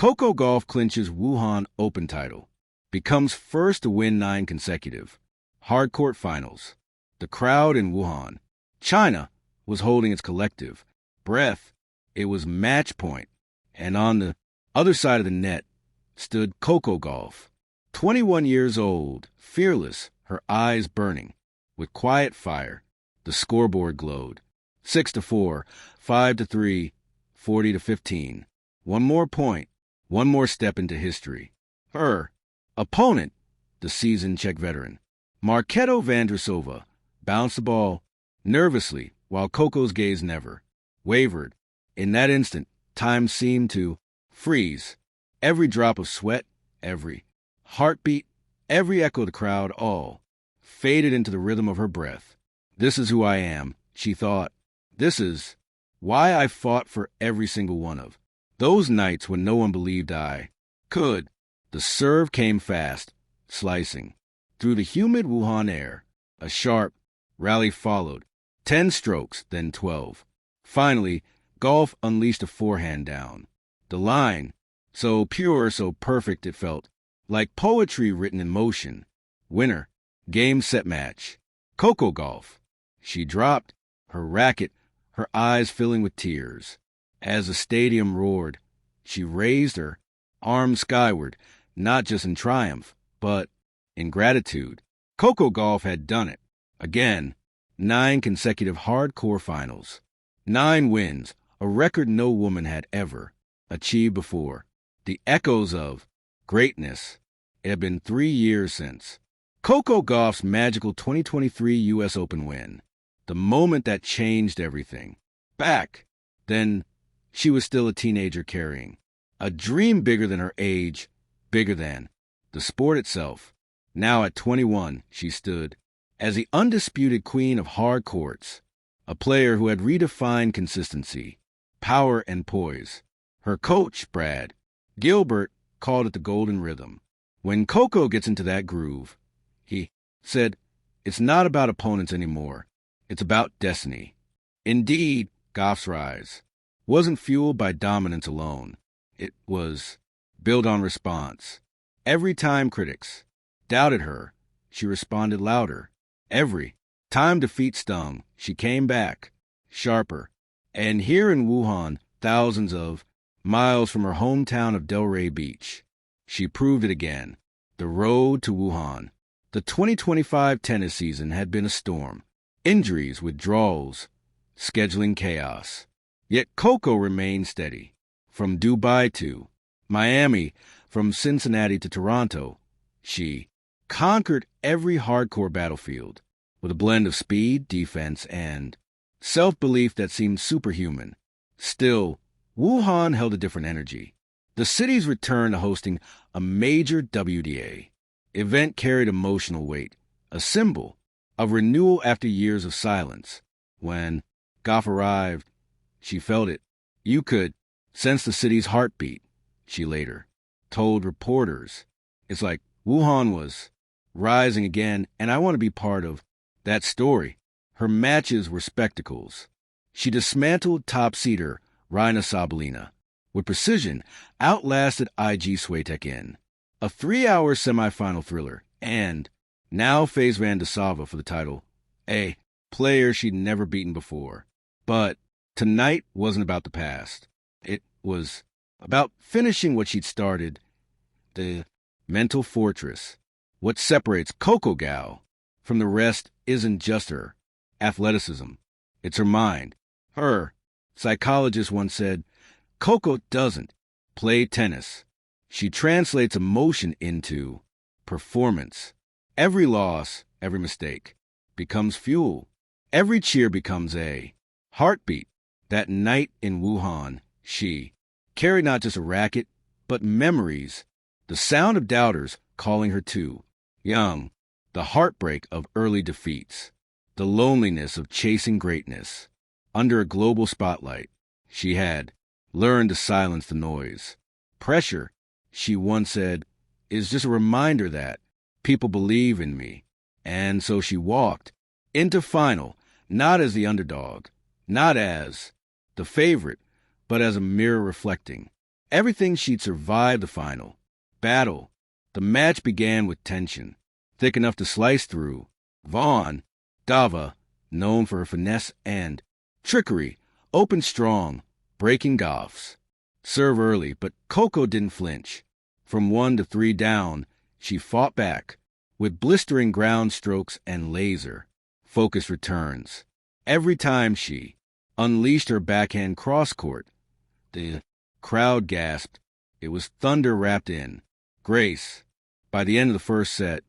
Coco Gauff clinches Wuhan Open title, becomes first to win 9 consecutive hardcourt finals. The crowd in Wuhan, China, was holding its collective breath. It was match point, and on the other side of the net stood Coco Gauff, 21 years old, fearless, her eyes burning. With quiet fire, the scoreboard glowed. 6-4, 5-3, 40-15. One more point, one more step into history. Her opponent, the seasoned Czech veteran, Markéta Vondrousová, bounced the ball nervously while Coco's gaze never wavered. In that instant, time seemed to freeze. Every drop of sweat, every heartbeat, every echo of the crowd, all faded into the rhythm of her breath. This is who I am, she thought. This is why I fought for every single one of those nights when no one believed I could. The serve came fast, slicing through the humid Wuhan air. A sharp rally followed. 10 strokes, then 12. Finally, Gauff unleashed a forehand down the line, so pure, so perfect it felt, like poetry written in motion. Winner, game, set, match. Coco Gauff. She dropped her racket, her eyes filling with tears. As the stadium roared, she raised her arms skyward, not just in triumph, but in gratitude. Coco Gauff had done it. Again, 9 consecutive hardcore finals. 9 wins, a record no woman had ever achieved before. The echoes of greatness. It had been 3 years since Coco Gauff's magical 2023 U.S. Open win. The moment that changed everything. Back then, she was still a teenager carrying a dream bigger than her age, bigger than the sport itself. Now at 21, she stood as the undisputed queen of hard courts, a player who had redefined consistency, power, and poise. Her coach, Brad Gilbert, called it the golden rhythm. When Coco gets into that groove, he said, it's not about opponents anymore. It's about destiny. Indeed, Gauff's rise wasn't fueled by dominance alone. It was built on response. Every time critics doubted her, she responded louder. Every time defeat stung, she came back, sharper. And here in Wuhan, thousands of miles from her hometown of Delray Beach, she proved it again. The road to Wuhan. The 2025 tennis season had been a storm. Injuries, withdrawals, scheduling chaos. Yet Coco remained steady. From Dubai to Miami, from Cincinnati to Toronto, she conquered every hardcore battlefield with a blend of speed, defense, and self-belief that seemed superhuman. Still, Wuhan held a different energy. The city's return to hosting a major WDA event carried emotional weight, a symbol of renewal after years of silence. When Gauff arrived, she felt it. You could sense the city's heartbeat, she later told reporters. It's like Wuhan was rising again, and I want to be part of that story. Her matches were spectacles. She dismantled top-seeder Rina Sabalina with precision, outlasted IG Swiatek in a 3-hour semifinal thriller, and now faced Vondrousová for the title, a player she'd never beaten before. But tonight wasn't about the past. It was about finishing what she'd started, the mental fortress. What separates Coco Gauff from the rest isn't just her athleticism. It's her mind. Her psychologist once said, Coco doesn't play tennis. She translates emotion into performance. Every loss, every mistake becomes fuel. Every cheer becomes a heartbeat. That night in Wuhan, she carried not just a racket, but memories. The sound of doubters calling her too young. The heartbreak of early defeats. The loneliness of chasing greatness. Under a global spotlight, she had learned to silence the noise. Pressure, she once said, is just a reminder that people believe in me. And so she walked into final, not as the underdog, not as the favorite, but as a mirror reflecting everything she'd survived the final battle. The match began with tension, thick enough to slice through. Dava, known for her finesse and trickery, opened strong, breaking Gauff's serve early, but Coco didn't flinch. From 1 to 3 down, she fought back, with blistering ground strokes and laser-focused returns. Every time she unleashed her backhand cross-court, the crowd gasped. It was thunder wrapped in grace. By the end of the first set,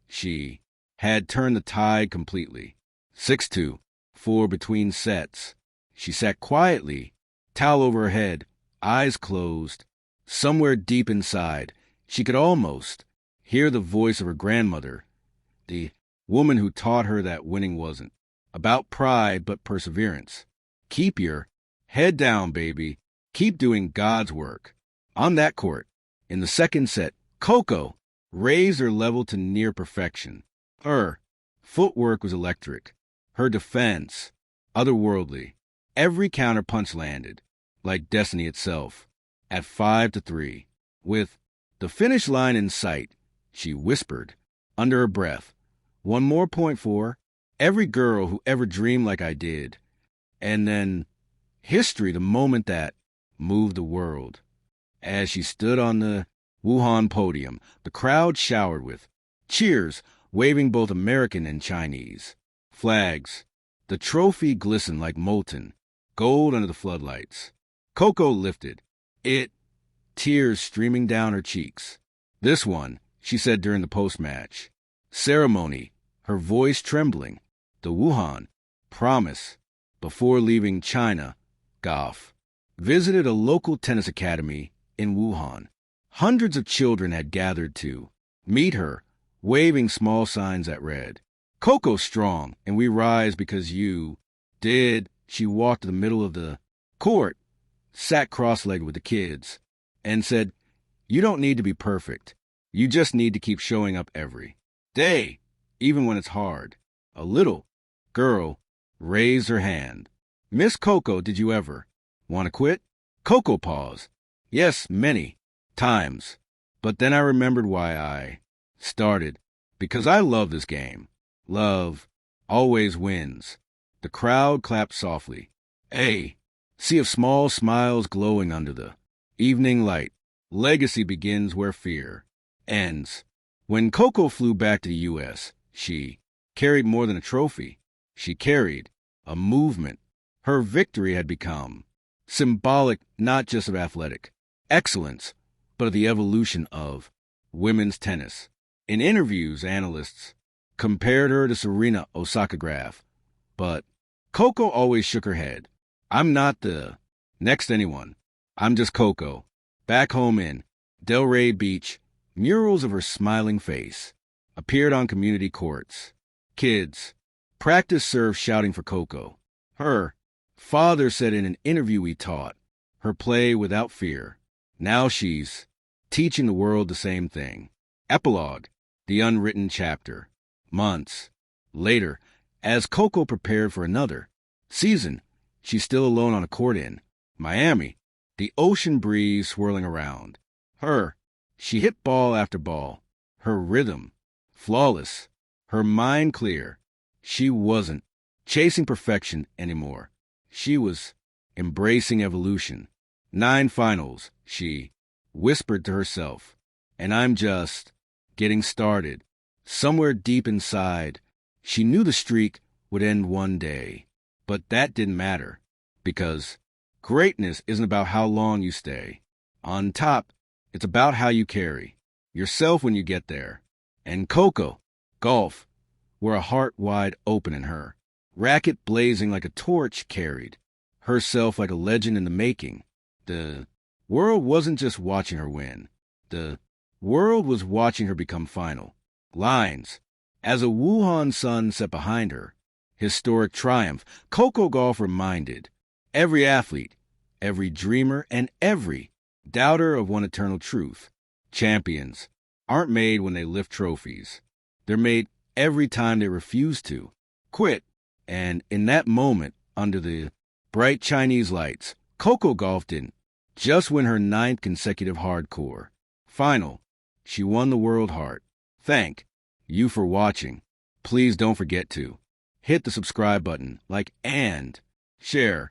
she had turned the tide completely. 6-2, 4 between sets. She sat quietly, towel over her head, eyes closed. Somewhere deep inside, she could almost hear the voice of her grandmother, the woman who taught her that winning wasn't about pride but perseverance. Keep your head down, baby. Keep doing God's work. On that court, in the second set, Coco raised her level to near perfection. Her footwork was electric. Her defense, otherworldly. Every counterpunch landed, like destiny itself. At 5-3, with the finish line in sight, she whispered, under her breath, "One more point for every girl who ever dreamed like I did." And then history, the moment that moved the world. As she stood on the Wuhan podium, the crowd showered with cheers, waving both American and Chinese flags. The trophy glistened like molten gold under the floodlights. Coco lifted it, tears streaming down her cheeks. "This one," she said during the post-match ceremony, her voice trembling, "the Wuhan promise." Before leaving China, Gauff visited a local tennis academy in Wuhan. Hundreds of children had gathered to meet her, waving small signs that read, "Coco strong, and we rise because you did." She walked to the middle of the court, sat cross-legged with the kids, and said, "You don't need to be perfect. You just need to keep showing up every day, even when it's hard." A little girl raised her hand. "Miss Coco, did you ever want to quit?" Coco paused. "Yes, many times. But then I remembered why I started. Because I love this game. Love always wins." The crowd clapped softly. A sea of small smiles glowing under the evening light. Legacy begins where fear ends. When Coco flew back to the U.S., she carried more than a trophy. She carried a movement. Her victory had become symbolic not just of athletic excellence, but of the evolution of women's tennis. In interviews, analysts compared her to Serena Osaka Graf, but Coco always shook her head. "I'm not the next anyone. I'm just Coco." Back home in Delray Beach, murals of her smiling face appeared on community courts. Kids practiced serve shouting for Coco. Her father said in an interview he taught her play without fear. Now she's teaching the world the same thing. Epilogue, the unwritten chapter. Months later, as Coco prepared for another season, she's still alone on a court in Miami, the ocean breeze swirling around her. She hit ball after ball, her rhythm flawless, her mind clear. She wasn't chasing perfection anymore. She was embracing evolution. 9 finals, she whispered to herself, and I'm just getting started. Somewhere deep inside, she knew the streak would end one day. But that didn't matter, because greatness isn't about how long you stay on top. It's about how you carry yourself when you get there. And Coco Gauff wore a heart wide open in her, racket blazing like a torch, carried herself like a legend in the making. The world wasn't just watching her win. The world was watching her become final lines. As a Wuhan sun set behind her historic triumph, Coco Gauff reminded every athlete, every dreamer, and every doubter of one eternal truth. Champions aren't made when they lift trophies. They're made every time they refuse to quit. And in that moment, under the bright Chinese lights, Coco Gauff didn't Just win her 9th consecutive hardcore final. She won the World Heart. Thank you for watching. Please don't forget to hit the subscribe button, like and share